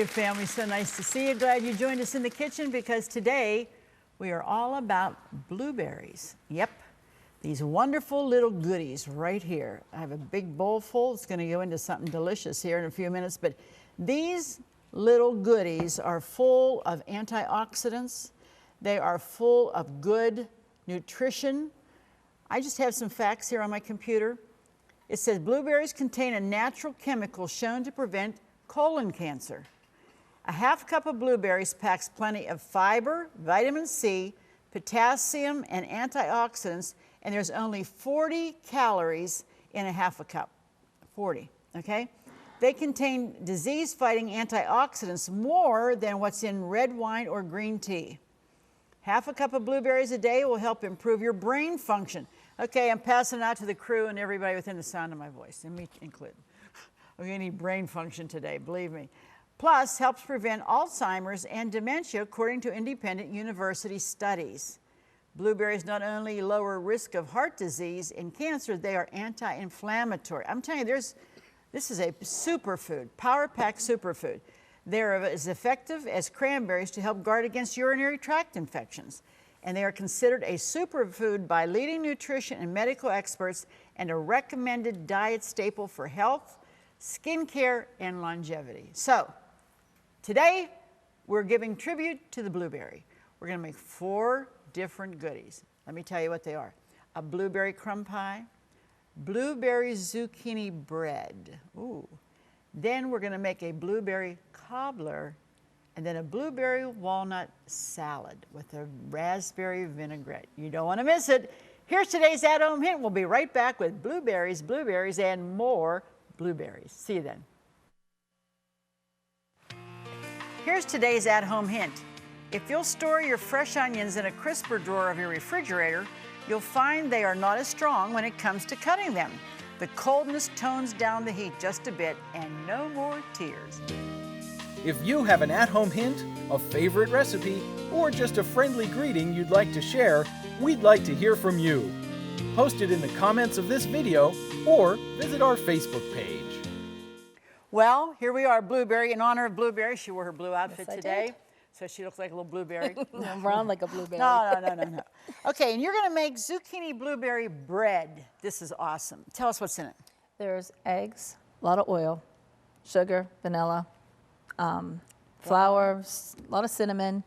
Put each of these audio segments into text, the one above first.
family. So nice to see you. Glad you joined us in the kitchen because today we are all about blueberries. Yep, these wonderful little goodies right here. I have a big bowl full. It's going to go into something delicious here in a few minutes. But these little goodies are full of antioxidants. They are full of good nutrition. I just have some facts here on my computer. It says blueberries contain a natural chemical shown to prevent colon cancer. A half cup of blueberries packs plenty of fiber, vitamin C, potassium, and antioxidants, and there's only 40 calories in a half a cup. 40, okay? They contain disease-fighting antioxidants more than what's in red wine or green tea. Half a cup of blueberries a day will help improve your brain function. Okay, I'm passing it out to the crew and everybody within the sound of my voice, and me included. We're going to need brain function today, believe me. Plus, helps prevent Alzheimer's and dementia, according to independent university studies. Blueberries not only lower risk of heart disease and cancer, they are anti-inflammatory. I'm telling you, this is a superfood, power-packed superfood. They're as effective as cranberries to help guard against urinary tract infections. And they are considered a superfood by leading nutrition and medical experts and a recommended diet staple for health, skincare, and longevity. So, today, we're giving tribute to the blueberry. We're going to make 4 different goodies. Let me tell you what they are. A blueberry crumb pie, blueberry zucchini bread. Ooh. Then we're going to make a blueberry cobbler, and then a blueberry walnut salad with a raspberry vinaigrette. You don't want to miss it. Here's today's at-home hint. We'll be right back with blueberries, and more blueberries. See you then. Here's today's at-home hint. If you'll store your fresh onions in a crisper drawer of your refrigerator, you'll find they are not as strong when it comes to cutting them. The coldness tones down the heat just a bit, and no more tears. If you have an at-home hint, a favorite recipe, or just a friendly greeting you'd like to share, we'd like to hear from you. Post it in the comments of this video or visit our Facebook page. Well, here we are, Blueberry. In honor of Blueberry, she wore her blue outfit Yes, I today. did. So she looks like a little blueberry. I'm brown like a blueberry. No. Okay, and you're going to make zucchini blueberry bread. This is awesome. Tell us what's in it. There's eggs, a lot of oil, sugar, vanilla, flour, a lot of cinnamon,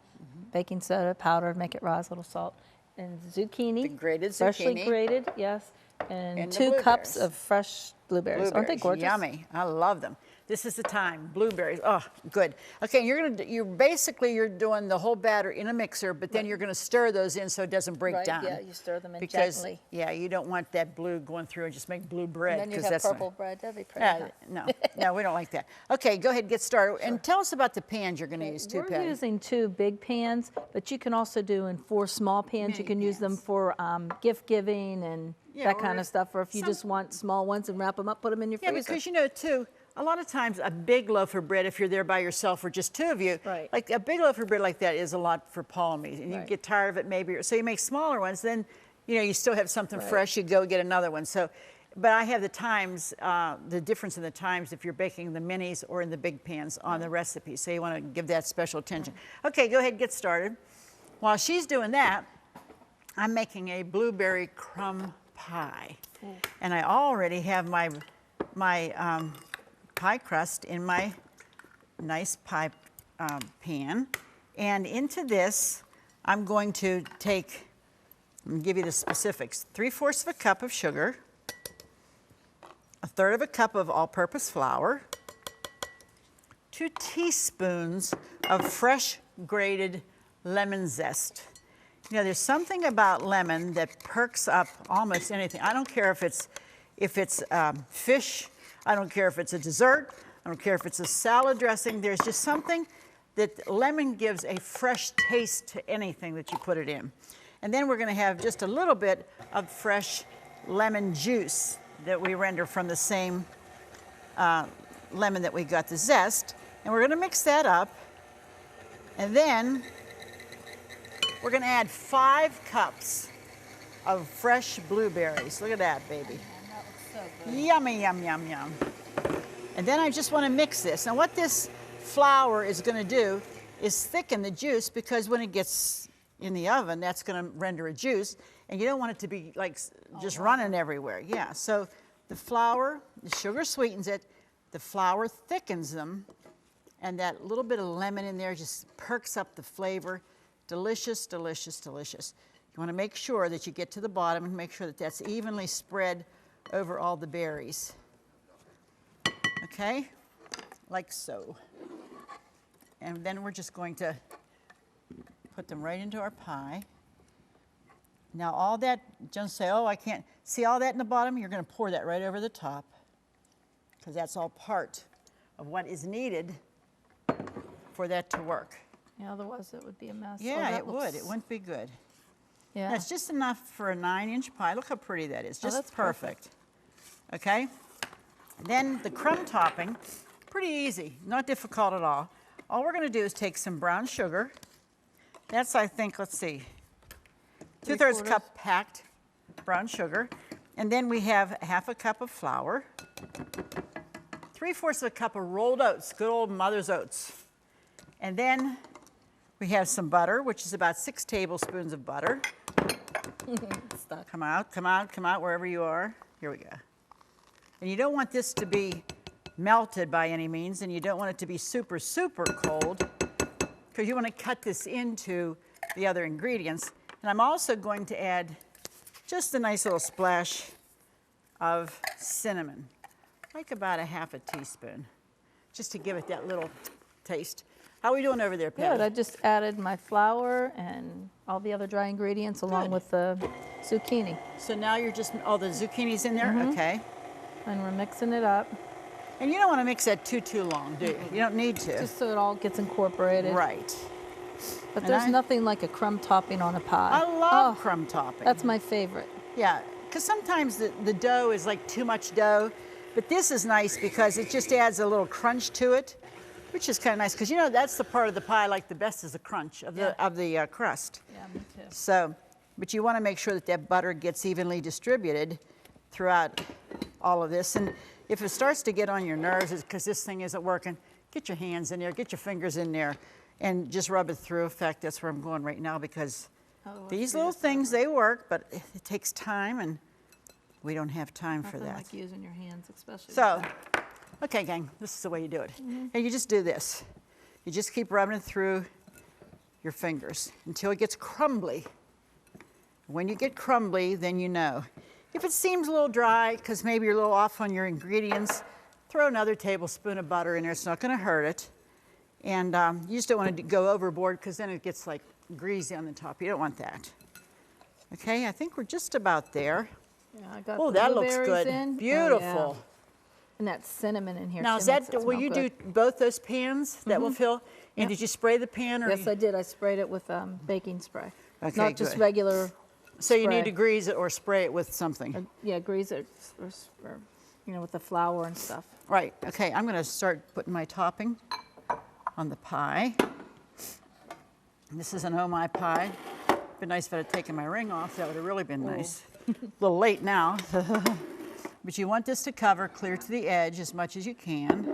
baking soda, powder to make it rise, a little salt, and zucchini. The grated freshly zucchini. You're grated, yes. And the 2 cups blueberries. of fresh blueberries. Aren't they gorgeous? Yummy. I love them. This is the time. Blueberries. Oh, good. Okay, you're doing the whole batter in a mixer, but then you're going to stir those in so it doesn't break down. Yeah, you stir them in because, gently. Yeah, you don't want that blue going through and just make blue bread. And then you have purple bread. That'd be pretty. No, we don't like that. Okay, go ahead, get started. Sure. And tell us about the pans you're going to use too, Patty. We're using 2 big pans, but you can also do in 4 small pans. Mini you can pans. use them for gift giving and that kind of stuff, or if you just want small ones and wrap them up, put them in your freezer. Yeah, because you know, too, a lot of times a big loaf of bread, if you're there by yourself or just 2 of you, Right. like a big loaf of bread like that is a lot for Paul and me. And you Right. get tired of it maybe. So you make smaller ones, then, you know, you still have something fresh, you go get another one. So, but I have the times, the difference in the times if you're baking the minis or in the big pans on the recipe. So you want to give that special attention. Okay, go ahead, get started. While she's doing that, I'm making a blueberry crumb pie. And I already have my pie crust in my nice pie pan. And into this, I'm going to take, I'm going to give you the specifics, 3/4 of a cup of sugar, 1/3 of a cup of all-purpose flour, 2 teaspoons of fresh grated lemon zest. You know, there's something about lemon that perks up almost anything. I don't care if it's fish. I don't care if it's a dessert. I don't care if it's a salad dressing. There's just something that lemon gives a fresh taste to anything that you put it in. And then we're going to have just a little bit of fresh lemon juice that we render from the same lemon that we got the zest. And we're going to mix that up. And then we're going to add 5 cups of fresh blueberries. Look at that, baby. That looks so good. Yummy, yum, yum, yum. And then I just want to mix this. Now what this flour is going to do is thicken the juice, because when it gets in the oven, that's going to render a juice, and you don't want it to be like just running everywhere. Yeah, so the flour, the sugar sweetens it, the flour thickens them, and that little bit of lemon in there just perks up the flavor. Delicious, delicious, delicious. You want to make sure that you get to the bottom and make sure that that's evenly spread over all the berries. Okay, like so. And then we're just going to put them right into our pie. Now all that, don't say, oh, I can't see all that in the bottom. You're going to pour that right over the top, because that's all part of what is needed for that to work. Yeah, otherwise it would be a mess. Yeah, it would. It wouldn't be good. Yeah. That's just enough for a 9-inch pie. Look how pretty that is. Just that's perfect. Okay? Then the crumb topping, pretty easy, not difficult at all. All we're going to do is take some brown sugar. That's, I think, let's see, 2/3 cup packed brown sugar. And then we have 1/2 cup of flour, 3/4 of a cup of rolled oats, good old mother's oats. And then we have some butter, which is about 6 tablespoons of butter. Come out, come out, come out, wherever you are. Here we go. And you don't want this to be melted by any means, and you don't want it to be super, super cold, because you want to cut this into the other ingredients. And I'm also going to add just a nice little splash of cinnamon, like about 1/2 teaspoon, just to give it that little taste. How are we doing over there, Patti? Good. I just added my flour and all the other dry ingredients along with the zucchini. So now you're just, oh, the zucchini's in there? Okay. And we're mixing it up. And you don't want to mix that too long, do you? You don't need to. Just so it all gets incorporated. Right. But And there's I- nothing like a crumb topping on a pie. I love crumb topping. That's my favorite. Yeah, because sometimes the dough is like too much dough, but this is nice because it just adds a little crunch to it, which is kind of nice, because you know that's the part of the pie I like the best, is the crunch of the crust. Yeah, me too. So, but you want to make sure that that butter gets evenly distributed throughout all of this. And if it starts to get on your nerves because this thing isn't working, get your hands in there, get your fingers in there, and just rub it through. In fact, that's where I'm going right now, because these little things, they work, but it takes time, and we don't have time for Nothing that. like using your hands, especially. So, okay, gang, this is the way you do it. And you just do this. You just keep rubbing it through your fingers until it gets crumbly. When you get crumbly, then you know. If it seems a little dry, because maybe you're a little off on your ingredients, throw another tablespoon of butter in there. It's not going to hurt it. And you just don't want to go overboard, because then it gets like greasy on the top. You don't want that. Okay, I think we're just about there. Yeah, I got Oh, the that looks blueberries good. in. Beautiful. Oh, yeah. And that cinnamon in here Now, too is makes that, it will smell you good. do both those pans that will fill? And did you spray the pan? Or Yes, I did. I sprayed it with baking spray. Okay, Not just good. regular. So you need spray. to grease it or spray it with something. Yeah, grease it, or, you know, with the flour and stuff. Right, okay, I'm gonna start putting my topping on the pie. This is an oh my pie. Been nice if I'd have taken my ring off, that would have really been nice. A little late now. But you want this to cover clear to the edge as much as you can.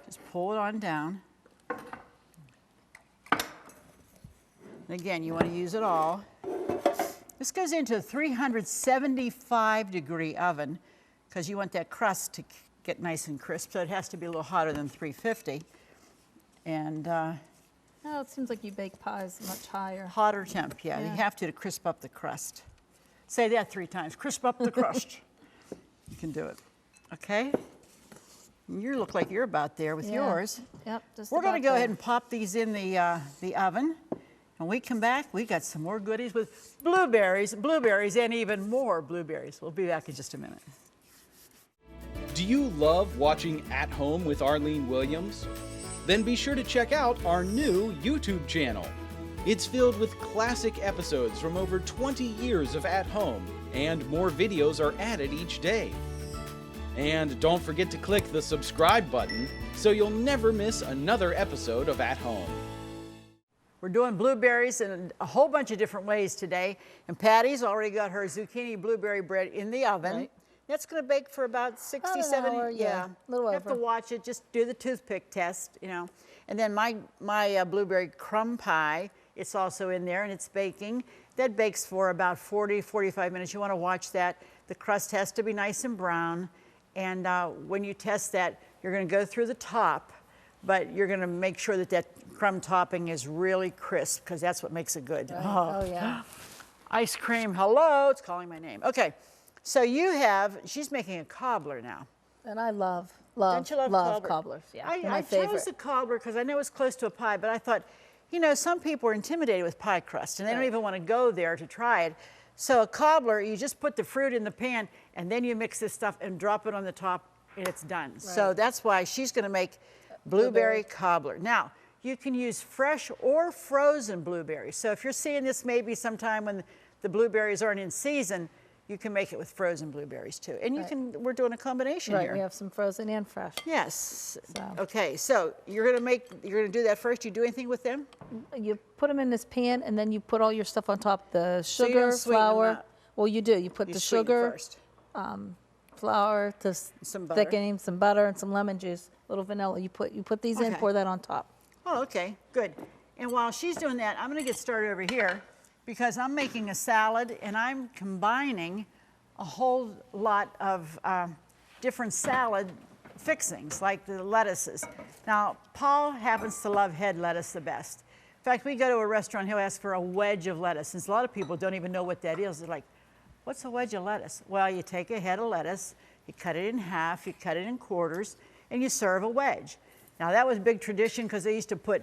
Just pull it on down. And again, you want to use it all. This goes into a 375-degree oven, because you want that crust to get nice and crisp, so it has to be a little hotter than 350. And Oh, it seems like you bake pies much higher. hotter temp, yeah, you Yeah. have to crisp up the crust. Say that 3 times, crisp up the crust. You can do it, okay? You look like you're about there with Yeah. yours. Yep. Just We're going to about go there. ahead and pop these in the oven. When we come back, we got some more goodies with blueberries, and even more blueberries. We'll be back in just a minute. Do you love watching At Home with Arlene Williams? Then be sure to check out our new YouTube channel. It's filled with classic episodes from over 20 years of At Home, and more videos are added each day. And don't forget to click the subscribe button so you'll never miss another episode of At Home. We're doing blueberries in a whole bunch of different ways today. And Patty's already got her zucchini blueberry bread in the oven. Right. That's going to bake for about 60, About an 70. hour, yeah, a little You have to over. watch it. Just do the toothpick test, you know. And then my blueberry crumb pie, it's also in there and it's baking. That bakes for about 40, 45 minutes. You want to watch that. The crust has to be nice and brown. And when you test that, you're going to go through the top, but you're going to make sure that that crumb topping is really crisp because that's what makes it good. Right. Oh, yeah. Ice cream, hello, it's calling my name. Okay, so she's making a cobbler now. And I love Don't you love cobbler? cobblers. Yeah, I my favorite. chose the cobbler because I know it's close to a pie, but I thought, you know, some people are intimidated with pie crust and they don't Right. even want to go there to try it. So a cobbler, you just put the fruit in the pan and then you mix this stuff and drop it on the top and it's done. So Right. that's why she's going to make blueberry cobbler. Now, you can use fresh or frozen blueberries. So if you're seeing this maybe sometime when the blueberries aren't in season, you can make it with frozen blueberries too. And we're doing a combination Right, here. we have some frozen and fresh. Yes. So. Okay, so you're gonna do that first. You do anything with them? You put them in this pan, and then you put all your stuff on top. The you sugar, don't sweeten them flour. up. Well, you do. You put You the sweeten sugar, first. flour to Some butter. thickening, some butter, and some lemon juice, a little vanilla. You put these in, Okay. pour that on top. Oh, okay, good. And while she's doing that, I'm gonna get started over here because I'm making a salad and I'm combining a whole lot of different salad fixings, like the lettuces. Now, Paul happens to love head lettuce the best. In fact, we go to a restaurant, he'll ask for a wedge of lettuce. And a lot of people don't even know what that is. They're like, what's a wedge of lettuce? Well, you take a head of lettuce, you cut it in half, you cut it in quarters, and you serve a wedge. Now, that was big tradition because they used to put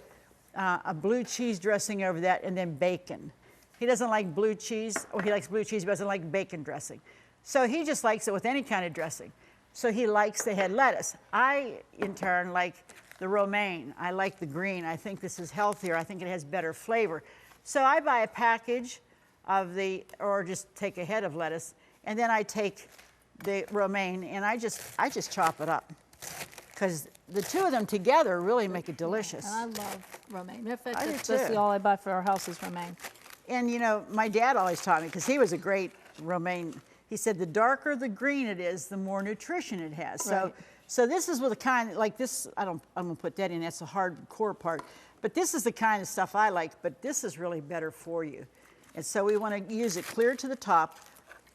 a blue cheese dressing over that and then bacon. He doesn't like blue cheese, or he likes blue cheese but doesn't like bacon dressing. So he just likes it with any kind of dressing. So he likes the head lettuce. I, in turn, like the romaine. I like the green. I think this is healthier. I think it has better flavor. So I buy a package of or just take a head of lettuce, and then I take the romaine and I just chop it up. Because the two of them together really make it delicious. And I love romaine. In fact, I do that's basically too. all I buy for our house is romaine. And you know, my dad always taught me, because he was a great romaine, he said the darker the green it is, the more nutrition it has. Right. So this is with the kind, like this, I'm gonna put that in, that's the hard core part. But this is the kind of stuff I like, but this is really better for you. And so we wanna use it clear to the top,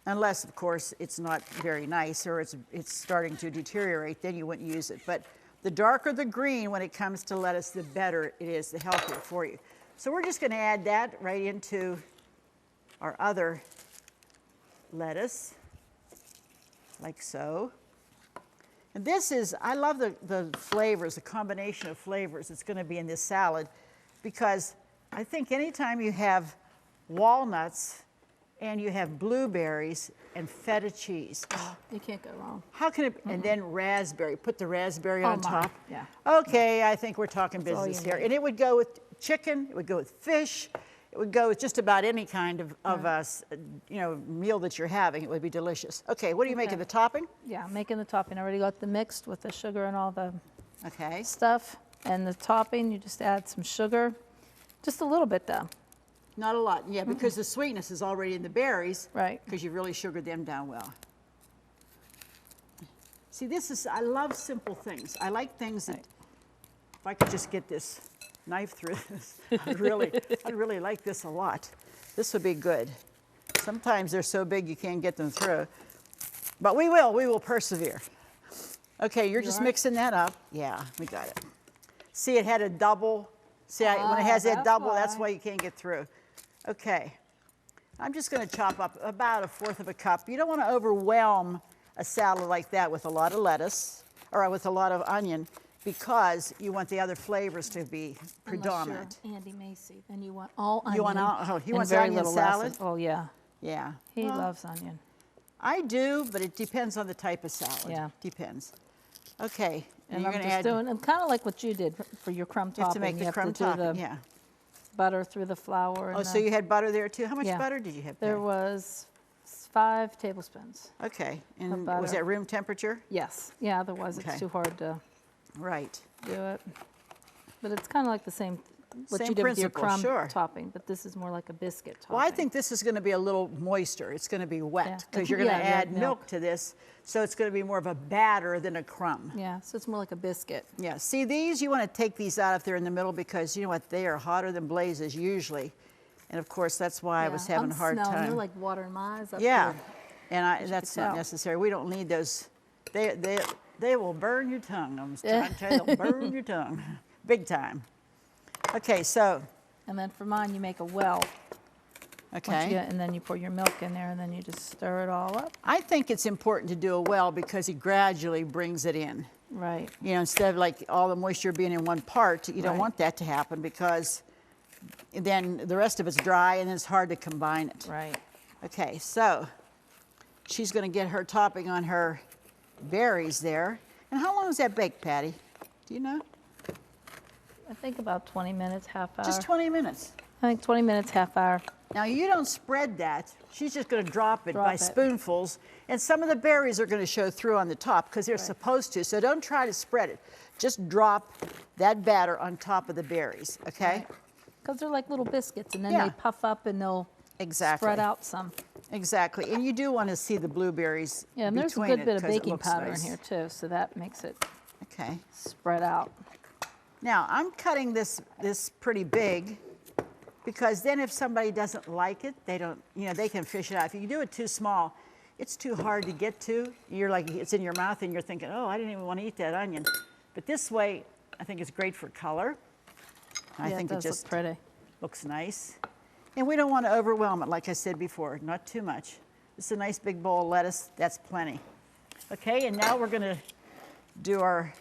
unless of course it's not very nice or it's starting to deteriorate, then you wouldn't use it. But the darker the green when it comes to lettuce, the better it is, the healthier for you. So we're just gonna add that right into our other lettuce, like so. And this is, I love the flavors, the combination of flavors that's gonna be in this salad, because I think anytime you have walnuts and you have blueberries and feta cheese, You can't go wrong. how can it, and then raspberry, put the raspberry on Oh, my, top. yeah. Okay, I think we're talking all business you here. need. And it would go with chicken, it would go with fish, it would go with just about any kind of meal that you're having. It would be delicious. Okay, what are you making, Okay. the topping? Yeah, I'm making the topping. I already got the mixed with the sugar and all the Okay, stuff. And the topping, you just add some sugar. Just a little bit though. not a lot, yeah, because the sweetness is already in the berries. Right. Because you really sugared them down well. See, I love simple things. I like things that, if I could just get this knife through this, I'd really like this a lot. This would be good. Sometimes they're so big you can't get them through. But we will persevere. Okay, you're just are? mixing that up. Yeah, we got it. See, it had a double. See, when it has that that's double, that's why. why you can't get through. Okay, I'm just gonna chop up about 1/4 of a cup. You don't wanna overwhelm a salad like that with a lot of lettuce, or with a lot of onion, because you want the other flavors to be predominant. Unless you're Andy Macy, then you want all onion. You want, he and wants very onion little salad? lettuce. Oh yeah, Yeah. he Well, loves onion. I do, but it depends on the type of salad. Yeah. Depends. Okay, And you're I'm gonna just add, doing, and kind of like what you did for your crumb you have topping. to make the crumb do topping, the yeah. butter through the flour. Oh, And so you had butter there too? How much Yeah. butter did you have There there? was 5 tablespoons. Okay, and was butter. that room temperature? Yes. Yeah. Otherwise, Okay. it's too hard to Right. do it. But it's kind of like the what Same you did with your principle, crumb sure. topping, but this is more like a biscuit topping. Well, I think this is going to be a little moister. It's going to be wet Yeah. because you're going to Yeah, add milk. milk to this. So it's going to be more of a batter than a crumb. Yeah, so it's more like a biscuit. Yeah, see these, you want to take these out if they're in the middle because you know what, they are hotter than blazes usually. And of course, that's why I was having a hard I'm smelling, time. they're like watering my eyes up Yeah, here. and that's could not tell. necessary. We don't need those. They will burn your tongue. I'm trying to tell you, they'll burn your tongue. Big time. Okay, so. And then for mine, you make a well. Okay. And then you pour your milk in there, and then you just stir it all up. I think it's important to do a well because it gradually brings it in. Right. You know, instead of like all the moisture being in one part, you don't Right. want that to happen because then the rest of it's dry and it's hard to combine it. Right. Okay, so she's going to get her topping on her berries there. And how long does that bake, Patty? Do you know? I think about 20 minutes, half hour. Just 20 minutes. I think 20 minutes, half hour. Now you don't spread that. She's just going to drop it Drop by it. spoonfuls. And some of the berries are going to show through on the top because they're supposed to. So don't try to spread it. Just drop that batter on top of the berries, okay? Because they're like little biscuits, and then Yeah. they puff up and they'll Exactly. spread out some. Exactly. And you do want to see the blueberries Yeah, and there's a between good it bit of 'cause it baking looks powder nice. in here too, so that makes it Okay. spread out. Now, I'm cutting this pretty big because then if somebody doesn't like it, they don't, you know, they can fish it out. If you do it too small, it's too hard to get to. You're like, it's in your mouth and you're thinking, oh, I didn't even want to eat that onion. But this way, I think it's great for color. I think it it does just look pretty. looks nice. And we don't want to overwhelm it, like I said before, not too much. It's a nice big bowl of lettuce, that's plenty. Okay, and now we're going to do our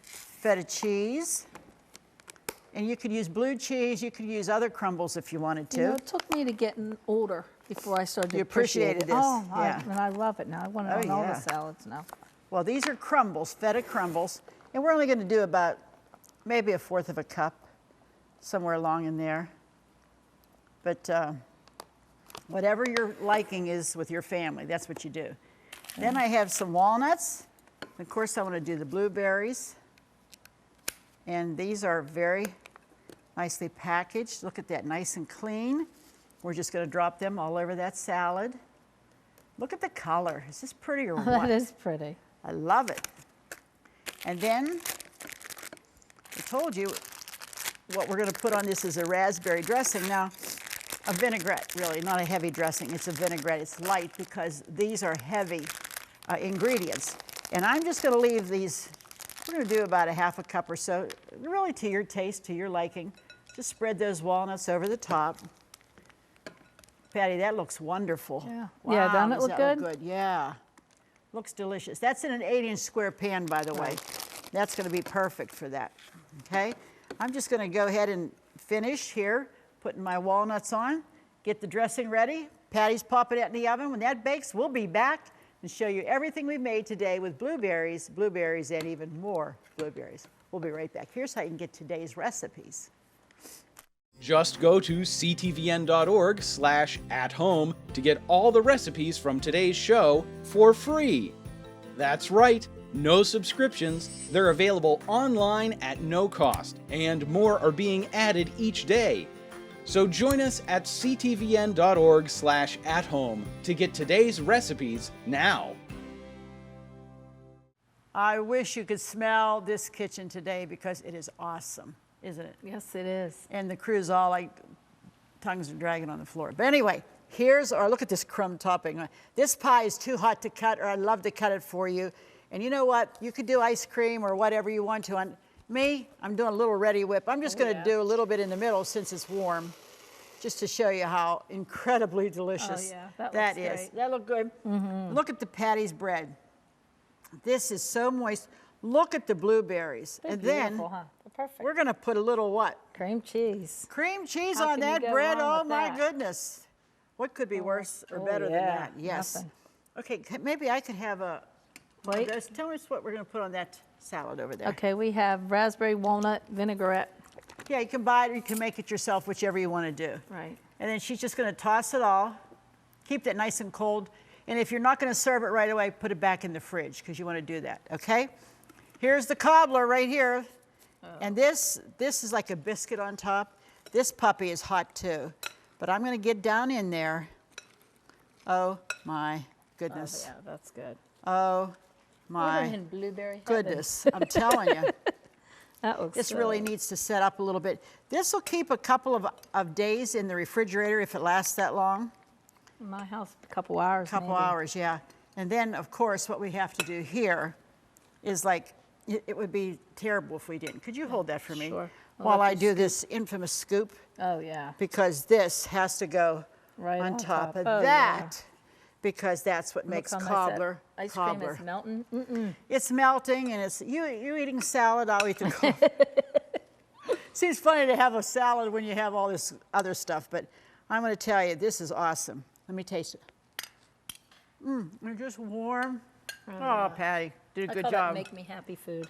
feta cheese. And you could use blue cheese, you could use other crumbles if you wanted to. You know, it took me to getting older before I started to You appreciate appreciated it. this, Oh, yeah. and I love it now. I want it Oh, on all yeah. the salads now. Well, these are crumbles, feta crumbles. And we're only going to do about maybe 1/4 of a cup, somewhere along in there. But whatever your liking is with your family, that's what you do. Then I have some walnuts. Of course, I want to do the blueberries. And these are very nicely packaged. Look at that, nice and clean. We're just going to drop them all over that salad. Look at the color. Is this pretty or what? That is pretty. I love it. And then I told you what we're going to put on this is a raspberry dressing. Now, a vinaigrette, really, not a heavy dressing. It's a vinaigrette. It's light because these are heavy ingredients. And I'm just going to leave these, we're going to do about 1/2 cup or so, really to your taste, to your liking. Just spread those walnuts over the top. Patty, that looks wonderful. Yeah. Wow, Yeah, doesn't it does look that good? Yeah. Looks delicious. That's in an 8-inch square pan, by the way. Right. That's going to be perfect for that. Okay? I'm just going to go ahead and finish here, putting my walnuts on, get the dressing ready. Patty's popping it in the oven. When that bakes, we'll be back and show you everything we made today with blueberries, and even more blueberries. We'll be right back. Here's how you can get today's recipes. Just go to ctvn.org/athome to get all the recipes from today's show for free. That's right, no subscriptions. They're available online at no cost, and more are being added each day. So join us at ctvn.org/athome to get today's recipes now. I wish you could smell this kitchen today because it is awesome, isn't it? Yes, it is. And the crew's all like, tongues are dragging on the floor. But anyway, here's our, look at this crumb topping. This pie is too hot to cut, or I'd love to cut it for you. And you know what? You could do ice cream or whatever you want to. On me, I'm doing a little Ready Whip. I'm just going to do a little bit in the middle since it's warm, just to show you how incredibly delicious that that looks is. great. That look good? Look at the Patty's bread. This is so moist. Look at the blueberries. They're and beautiful, then huh? They're perfect. we're going to put a little what? Cream cheese. Cream cheese How on can you that go bread. wrong Oh with my that? goodness. What could be worse or better than yeah, that? Yes. nothing. Okay, maybe I could have a Wait. Tell us what we're going to put on that salad over there. Okay, we have raspberry walnut vinaigrette. Yeah, you can buy it or you can make it yourself, whichever you want to do. Right. And then she's just going to toss it all. Keep that nice and cold. And if you're not going to serve it right away, put it back in the fridge because you want to do that, okay? Here's the cobbler right here. And this is like a biscuit on top. This puppy is hot too. But I'm going to get down in there. Oh my goodness. Oh, yeah, that's good. Oh my We're in blueberry goodness. I'm telling you. That looks This so really needs to set up a little bit. This will keep a couple of days in the refrigerator if it lasts that long. in my house, a couple hours. Couple maybe. hours, yeah. And then, of course, what we have to do here is like, it would be terrible if we didn't. Could you hold that for me? Sure. While I do this infamous scoop, Oh, yeah. because this has to go Right on on top of top. Oh, that, because that's what makes Look how nice that cobbler ice cobbler. cream is melting. It's melting, and it's you eating salad, I'll eat the cobbler. Seems funny to have a salad when you have all this other stuff, but I'm going to tell you, this is awesome. Let me taste it. They're just warm. Oh, Patty, did a I good call job. that make me happy food.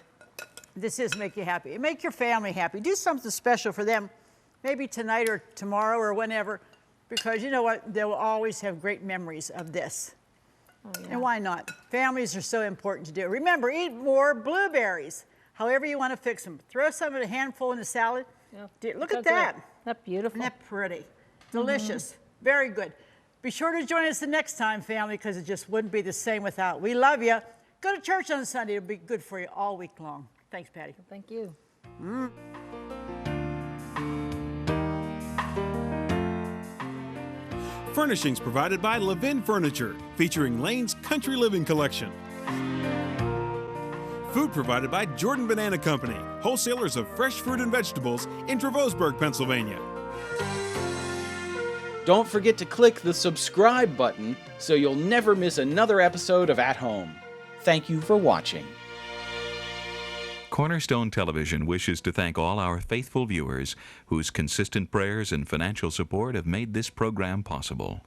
This is make you happy. Make your family happy. Do something special for them, maybe tonight or tomorrow or whenever, because you know what? They will always have great memories of this. Oh, yeah. And why not? Families are so important to do. Remember, eat more blueberries, however you want to fix them. Throw some of a handful in the salad. Yeah. Look how at that. good. That's beautiful. Isn't that pretty? Delicious. Very good. Be sure to join us the next time, family, because it just wouldn't be the same without. We love you. Go to church on Sunday. It'll be good for you all week long. Thanks, Patty. Thank you. Furnishings provided by Levin Furniture, featuring Lane's Country Living Collection. Food provided by Jordan Banana Company, wholesalers of fresh fruit and vegetables in Trevosburg, Pennsylvania. Don't forget to click the subscribe button so you'll never miss another episode of At Home. Thank you for watching. Cornerstone Television wishes to thank all our faithful viewers whose consistent prayers and financial support have made this program possible.